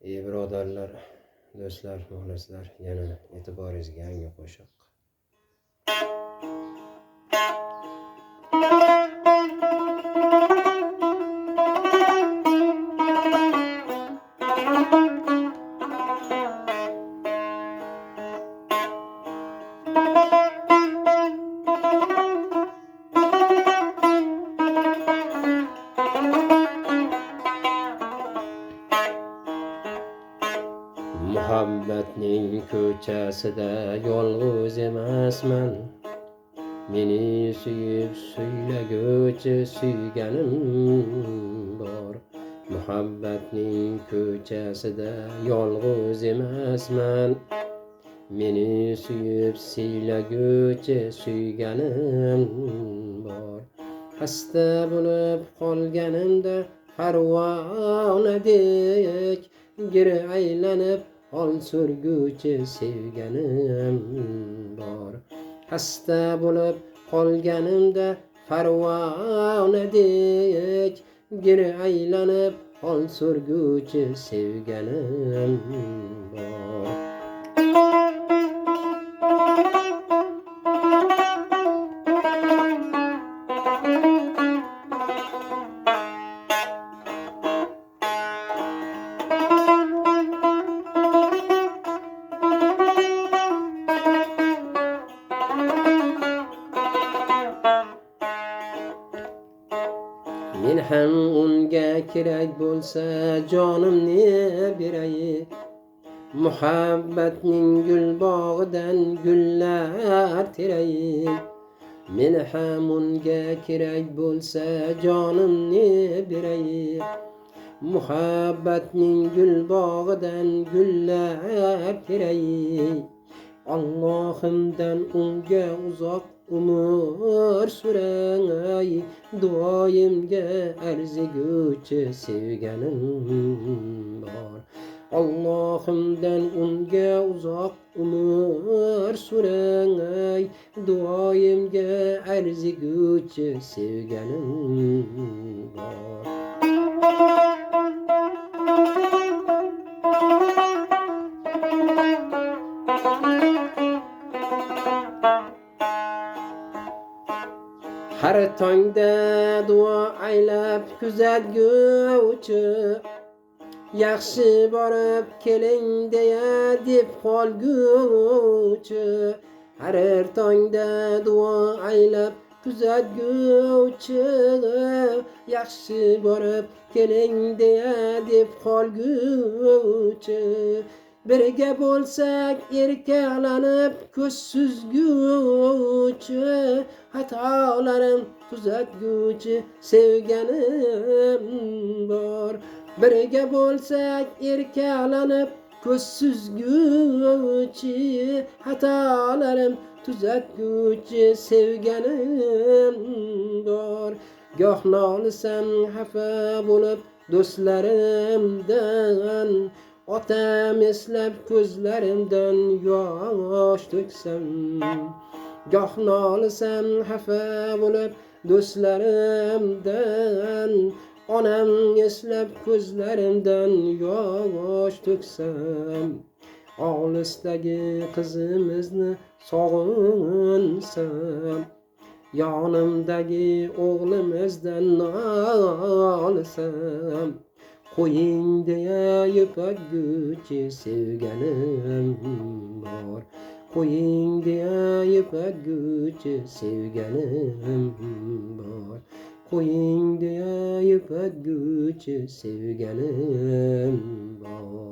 Birodarlar, do'stlar, muxlislar, yana e'tiboringizga yangi qo'shiq. Muhabbatning ko'chasida yolg'iz emasman. Meni suyib suylaguchi suyganim bor. Muhabbatning ko'chasida yolg'iz emasman. Meni suyib suylaguchi suyganim bor. Xasta bo'lib qolganimda parvonadek gir aylanib hol surguchi sevganim bor. Xasta bo'lib qolganimda parvonadek gir aylanib hol surguchi sevganim bor. Men ham unga kerak bo'lsa jonimni beray. Muhabbatning gul bog'idan gullar teray. Men ham unga kerak bo'lsa jonimni beray. Muhabbatning gul bog'idan gullar teray. Allohimdan unga uzoq umr suray. Duoyimga arziguchi sevganim bor. Allohimdan unga uzoq umr suray. Duoyimga arziguchi sevganim bor. Har tongda duo aylab kuzatguvchi, yaxshi borib keling deya deb qolguvchi. Har tongda duo aylab kuzatguvchi, yaxshi borib keling deya deb qolguvchi. Birga bo'lsak erkalanib ko'z suzguvchi, xatolarim tuzatguvchi sevganim bor. Birga bo'lsak erkalanib ko'z suzguvchi, xatolarim tuzatguvchi sevganim bor. Goh nolisam xafa bo'lib do'stlarimdan, otam eslab ko'zlarimdan yosh to'ksam. Goh nolisam xafa bo'lib do'stlarimdan, onam eslab ko'zlarimdan yosh to'ksam. Olisdagi qizimizni sog'insam, yonimdagi o'g'limizdan nolsam. Qo'ying deya yupatguchi sevganim bor. Qo'ying deya yupatguchi sevganim bor. Qo'ying deya yupatguchi sevganim bor.